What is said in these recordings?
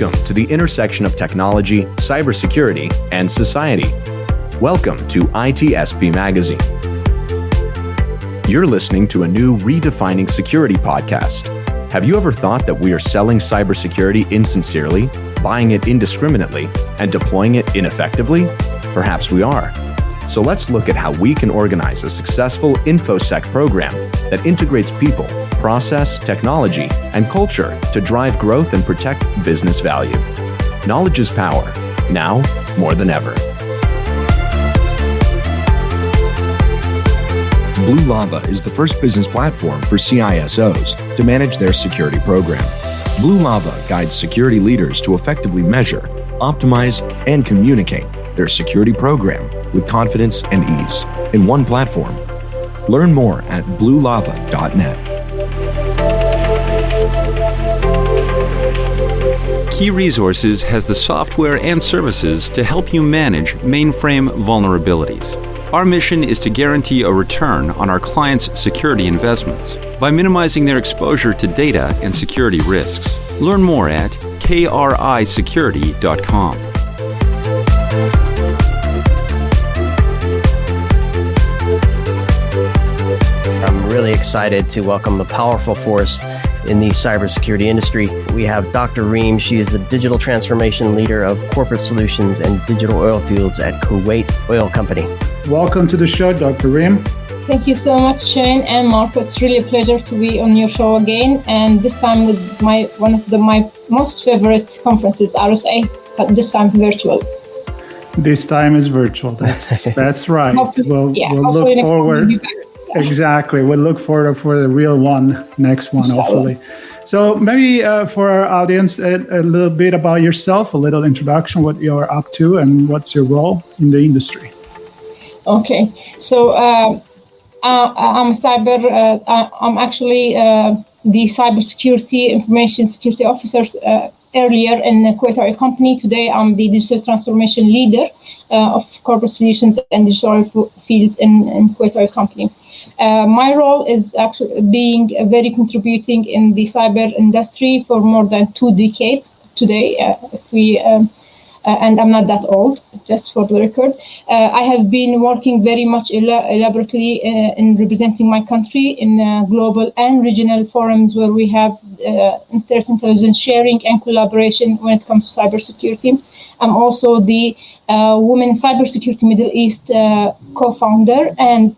Welcome to the intersection of technology, cybersecurity, and society. Welcome to ITSPmagazine. You're listening to a new Redefining Security podcast. Have you ever thought that we are selling cybersecurity insincerely, buying it indiscriminately, and deploying it ineffectively? Perhaps we are. So let's look at how we can organize a successful InfoSec program that integrates people, process, technology, and culture to drive growth and protect business value. Knowledge is power, now more than ever. Blue Lava is the first business platform for CISOs to manage their security program. Blue Lava guides security leaders to effectively measure, optimize, and communicate their security program with confidence and ease in one platform. Learn more at bluelava.net. Key Resources has the software and services to help you manage mainframe vulnerabilities. Our mission is to guarantee a return on our clients' security investments by minimizing their exposure to data and security risks. Learn more at krisecurity.com. I'm really excited to welcome a powerful force in the cybersecurity industry. We have Dr. Reem. She is the Digital Transformation Leader of Corporate Solutions and Digital Oil Fields at Kuwait Oil Company. Welcome to the show, Dr. Reem. Thank you so much, Shane and Marco. It's really a pleasure to be on your show again, and this time with one of my most favorite conferences, RSA, but this time virtual. This time is virtual. That's right. We'll look forward. Exactly. We'll look forward for the real one, next one, hopefully. So maybe for our audience, a little bit about yourself, a little introduction, what you're up to and what's your role in the industry. Okay. So I'm actually the cybersecurity, information security officer earlier in the Kuwait Oil Company. Today, I'm the digital transformation leader of corporate solutions and digital oil fields in Kuwait Oil Company. My role is actually being very contributing in the cyber industry for more than 2 decades today. And I'm not that old, just for the record. I have been working very much elaborately in representing my country in global and regional forums where we have threat intelligence sharing and collaboration when it comes to cybersecurity. I'm also the Women in Cybersecurity Middle East co-founder and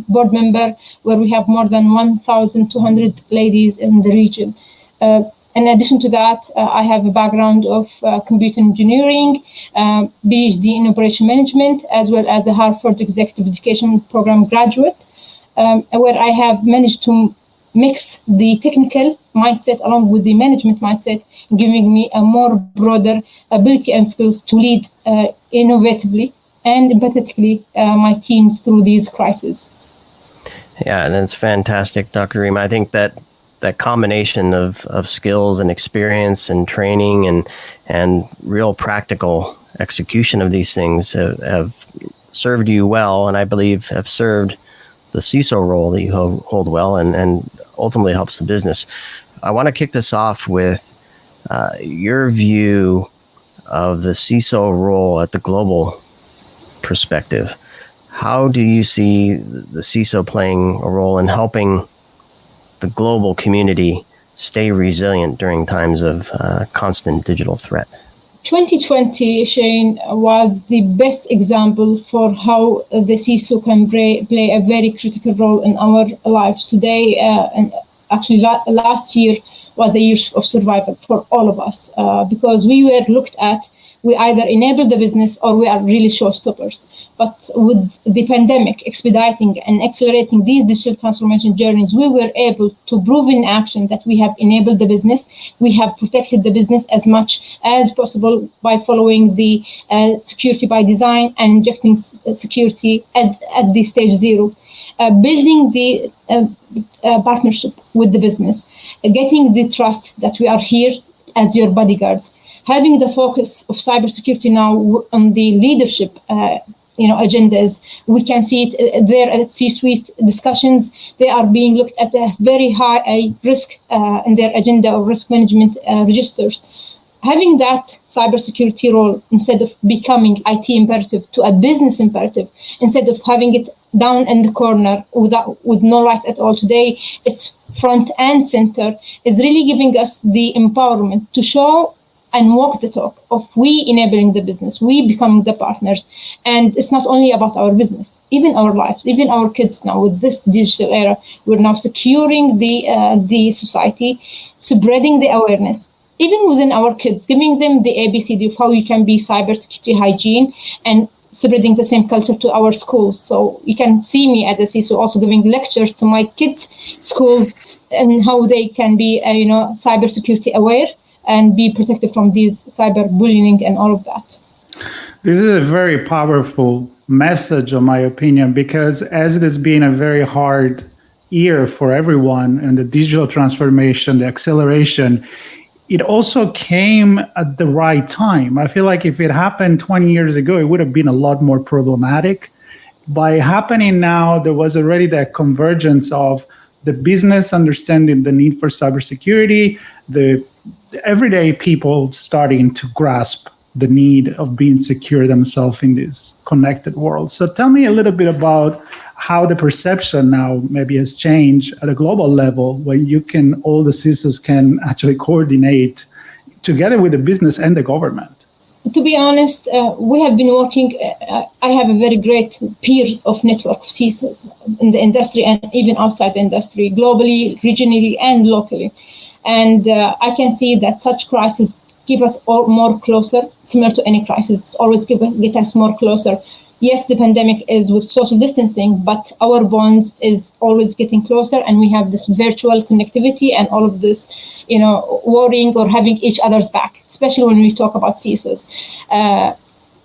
board member, where we have more than 1,200 ladies in the region. In addition to that, I have a background of computer engineering, PhD in operation management, as well as a Harvard Executive Education Program graduate, where I have managed to mix the technical mindset along with the management mindset, giving me a more broader ability and skills to lead innovatively and empathetically my teams through these crises. Yeah, and that's fantastic, Dr. Reem. I think that combination of skills and experience and training and real practical execution of these things have served you well, and I believe have served the CISO role that you hold well and ultimately helps the business. I want to kick this off with your view of the CISO role at the global perspective. How do you see the CISO playing a role in helping the global community stay resilient during times of constant digital threat? 2020, Shane, was the best example for how the CISO can play a very critical role in our lives today. And actually, last year was a year of survival for all of us because we were looked at, we either enable the business or we are really showstoppers. But with the pandemic expediting and accelerating these digital transformation journeys, we were able to prove in action that we have enabled the business. We have protected the business as much as possible by following the security by design and injecting security at the stage 0. Building the partnership with the business, getting the trust that we are here as your bodyguards, having the focus of cybersecurity now on the leadership agendas. We can see it there at C-suite discussions. They are being looked at a very high risk in their agenda of risk management registers. having that cybersecurity role instead of becoming IT imperative to a business imperative, instead of having it down in the corner with no light at all. Today, it's front and center, is really giving us the empowerment to show and walk the talk of we enabling the business, we becoming the partners. And it's not only about our business, even our lives, even our kids now with this digital era, we're now securing the society, spreading the awareness, even within our kids, giving them the ABCD of how you can be cybersecurity hygiene and spreading the same culture to our schools. So you can see me as a CISO also giving lectures to my kids' schools and how they can be, cybersecurity aware and be protected from these cyberbullying and all of that. This is a very powerful message, in my opinion, because as it has been a very hard year for everyone and the digital transformation, the acceleration, it also came at the right time. I feel like if it happened 20 years ago, it would have been a lot more problematic. By happening now, there was already that convergence of the business understanding the need for cybersecurity, the everyday people starting to grasp the need of being secure themselves in this connected world. So tell me a little bit about how the perception now maybe has changed at a global level when all the CISOs can actually coordinate together with the business and the government. To be honest, we have been working, I have a very great peers of network of CISOs in the industry and even outside the industry, globally, regionally, and locally. And I can see that such crises keep us all more closer, similar to any crisis. It's always get us more closer. Yes, the pandemic is with social distancing, but our bonds is always getting closer, and we have this virtual connectivity and all of this, worrying or having each other's back, especially when we talk about CISOs.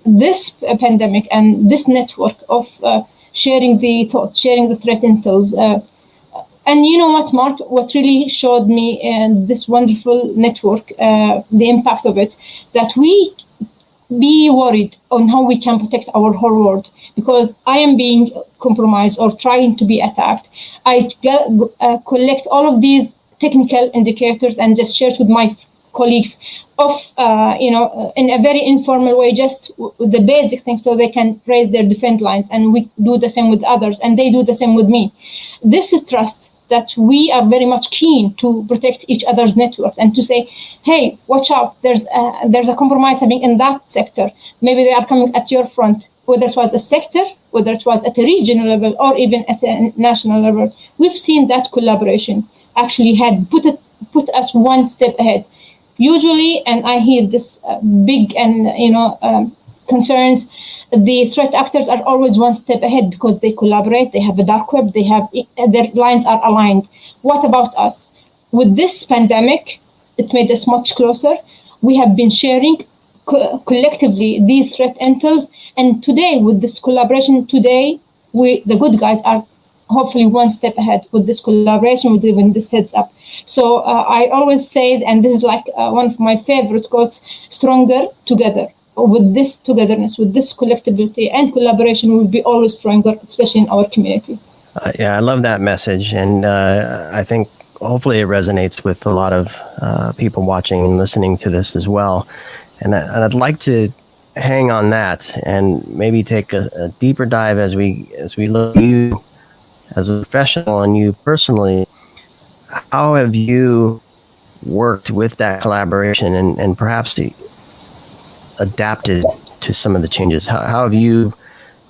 This pandemic and this network of sharing the thoughts, sharing the threat intels, and you know what, Mark, what really showed me this wonderful network, the impact of it, that we be worried on how we can protect our whole world, because I am being compromised or trying to be attacked. I collect all of these technical indicators and just share it with my colleagues of, in a very informal way, just the basic things so they can raise their defense lines. And we do the same with others and they do the same with me. This is trust that we are very much keen to protect each other's network and to say, hey, watch out, there's a compromise happening in that sector. Maybe they are coming at your front, whether it was a sector, whether it was at a regional level or even at a national level. We've seen that collaboration actually had put us one step ahead. Usually, and I hear this big and concerns, the threat actors are always one step ahead because they collaborate, they have a dark web, their lines are aligned. What about us? With this pandemic, it made us much closer. We have been sharing collectively these threat intels, and today with this collaboration, the good guys are hopefully one step ahead with this collaboration, with giving this heads up. So I always say, and this is like one of my favorite quotes, stronger together. With this togetherness, with this collectivity and collaboration, we'll be always stronger, especially in our community. Yeah, I love that message. And I think hopefully it resonates with a lot of people watching and listening to this as well. And I'd like to hang on that and maybe take a deeper dive as we look at you as a professional and you personally. How have you worked with that collaboration and perhaps adapted to some of the changes? How have you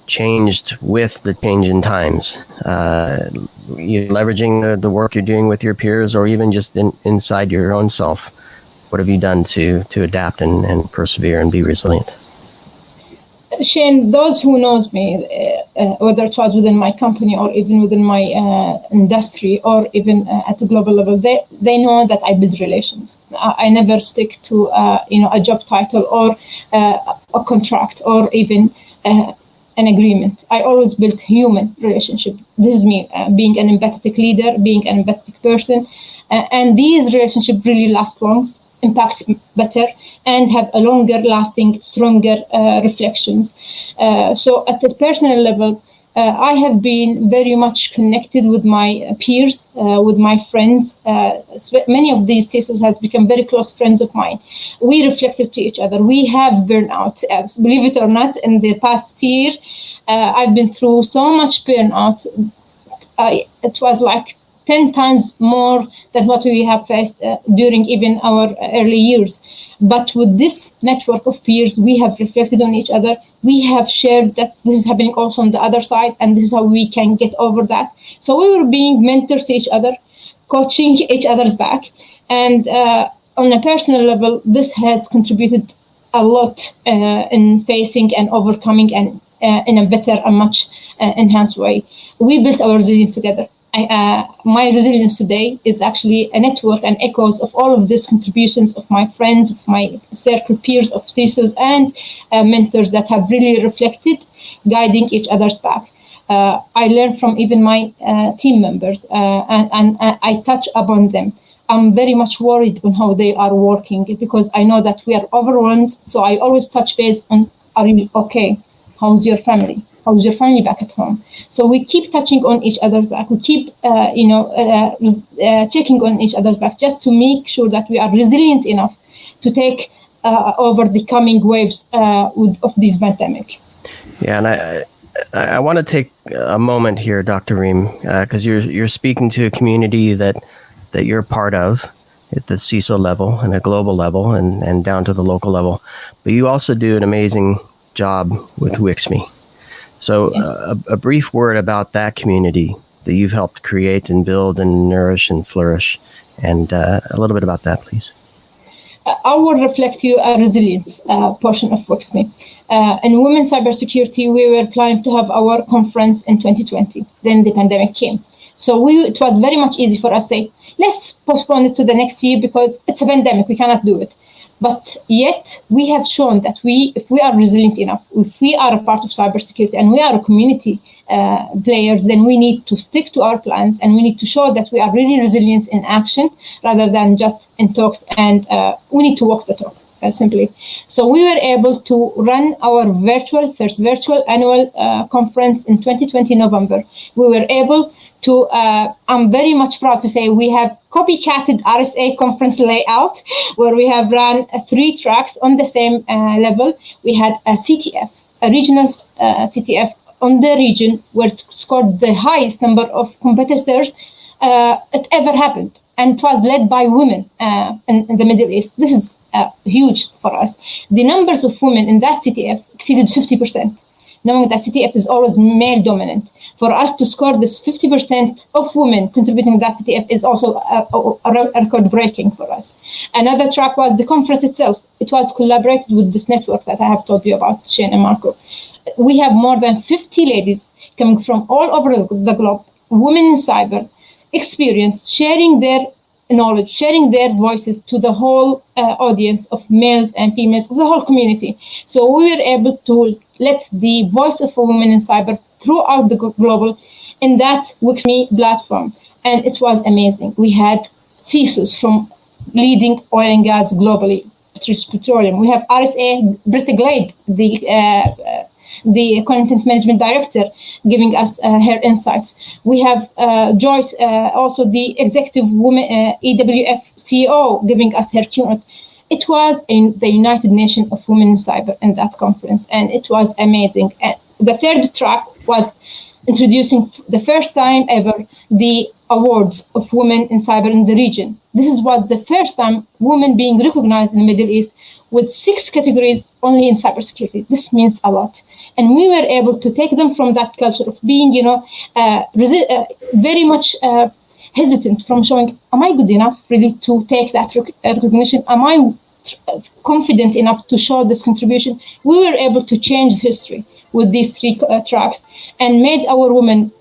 changed with the change in times? You leveraging the work you're doing with your peers or even just inside your own self? What have you done to adapt and persevere and be resilient? Shane, those who knows me, whether it was within my company or even within my industry or even at the global level, they know that I build relations. I never stick to a job title or a contract or even an agreement. I always build human relationship. This is me being an empathetic leader, being an empathetic person, and these relationships really last long, impacts better, and have a longer lasting, stronger reflections. So at the personal level, I have been very much connected with my peers, with my friends. Many of these CISOs has become very close friends of mine. We reflected to each other. We have burnout. Believe it or not, in the past year, I've been through so much burnout. It was like 10 times more than what we have faced during even our early years. But with this network of peers, we have reflected on each other. We have shared that this is happening also on the other side, and this is how we can get over that. So we were being mentors to each other, coaching each other's back. And on a personal level, this has contributed a lot in facing and overcoming and in a better and much enhanced way. We built our resilience together. My resilience today is actually a network and echoes of all of these contributions of my friends, of my circle peers, of CISOs and mentors that have really reflected, guiding each other's back. I learn from even my team members and I touch upon them. I'm very much worried on how they are working because I know that we are overwhelmed. So I always touch base on, are you okay? How's your family? How's your family back at home? So we keep touching on each other's back. We keep, checking on each other's back just to make sure that we are resilient enough to take over the coming waves of this pandemic. Yeah, and I want to take a moment here, Dr. Reem, because you're speaking to a community that you're part of at the CISO level and a global level and down to the local level. But you also do an amazing job with WIXME. So a brief word about that community that you've helped create and build and nourish and flourish, and a little bit about that, please. I will reflect you a resilience portion of WIXME. In Women's Cybersecurity, we were planning to have our conference in 2020. Then the pandemic came. So it was very much easy for us to say, let's postpone it to the next year because it's a pandemic, we cannot do it. But yet we have shown that if we are resilient enough, if we are a part of cybersecurity and we are a community players, then we need to stick to our plans and we need to show that we are really resilient in action rather than just in talks, and we need to walk the talk, simply. So we were able to run our first virtual annual conference in 2020 November. We were able to, I'm very much proud to say we have copycatted RSA conference layout where we have run 3 tracks on the same level. We had a CTF, a regional CTF on the region where it scored the highest number of competitors it ever happened. And it was led by women in the Middle East. This is huge for us. The numbers of women in that CTF exceeded 50%. Knowing that CTF is always male dominant. For us to score this 50% of women contributing to that CTF is also a record breaking for us. Another track was the conference itself. It was collaborated with this network that I have told you about, Shane and Marco. We have more than 50 ladies coming from all over the globe, women in cyber, experience, sharing their knowledge, sharing their voices to the whole audience of males and females, of the whole community. So we were able to let the voice of a woman in cyber throughout the global in that WIXME platform. And it was amazing. We had CISOs from leading oil and gas globally, British Petroleum. We have RSA, Britta Glade, the content management director, giving us her insights. We have Joyce, also the executive woman, EWF CEO, giving us her keynote. It was in the United Nations of Women in Cyber in that conference, and it was amazing. The third track was introducing the first time ever the awards of women in cyber in the region. This was the first time women being recognized in the Middle East with 6 categories only in cybersecurity. This means a lot. And we were able to take them from that culture of being, very much hesitant from showing, am I good enough really to take that recognition? Am I confident enough to show this contribution? We were able to change history with these 3 tracks and made our women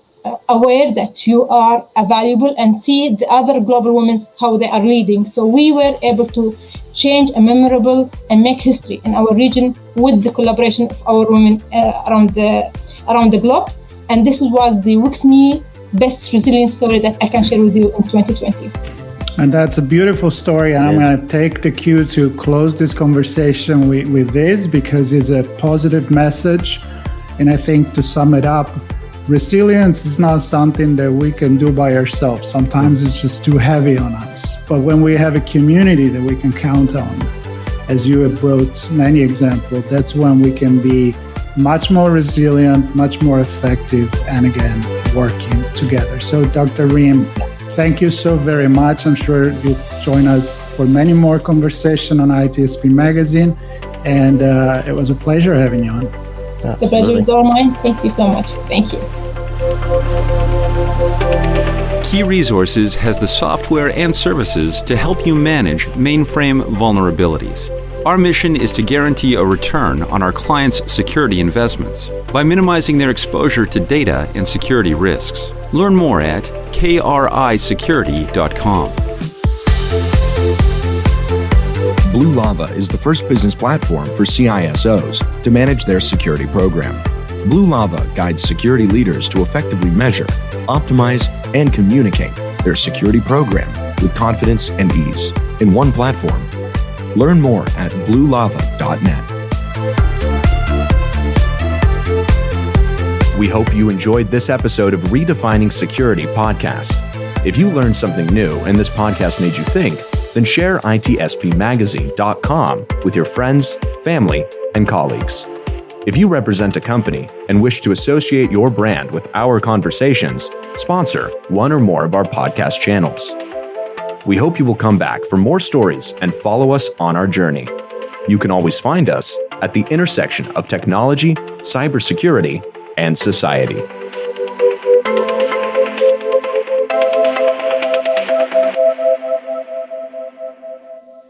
aware that you are valuable and see the other global women how they are leading. So we were able to change a memorable and make history in our region with the collaboration of our women around the globe. And this was the WIXME best resilience story that I can share with you in 2020. And that's a beautiful story. And I'm going to take the cue to close this conversation with this because it's a positive message. And I think to sum it up, resilience is not something that we can do by ourselves. Sometimes it's just too heavy on us. But when we have a community that we can count on, as you have brought many examples, that's when we can be much more resilient, much more effective, and again, working together. So Dr. Reem, thank you so very much. I'm sure you'll join us for many more conversation on ITSP Magazine. And it was a pleasure having you on. Absolutely. The pleasure is all mine. Thank you so much. Thank you. Key Resources has the software and services to help you manage mainframe vulnerabilities. Our mission is to guarantee a return on our clients' security investments by minimizing their exposure to data and security risks. Learn more at krisecurity.com. Blue Lava is the first business platform for CISOs to manage their security program. Blue Lava guides security leaders to effectively measure, optimize, and communicate their security program with confidence and ease in one platform. Learn more at bluelava.net. We hope you enjoyed this episode of Redefining Security podcast. If you learned something new and this podcast made you think, then share ITSPmagazine.com with your friends, family, and colleagues. If you represent a company and wish to associate your brand with our conversations, sponsor one or more of our podcast channels. We hope you will come back for more stories and follow us on our journey. You can always find us at the intersection of technology, cybersecurity, and society.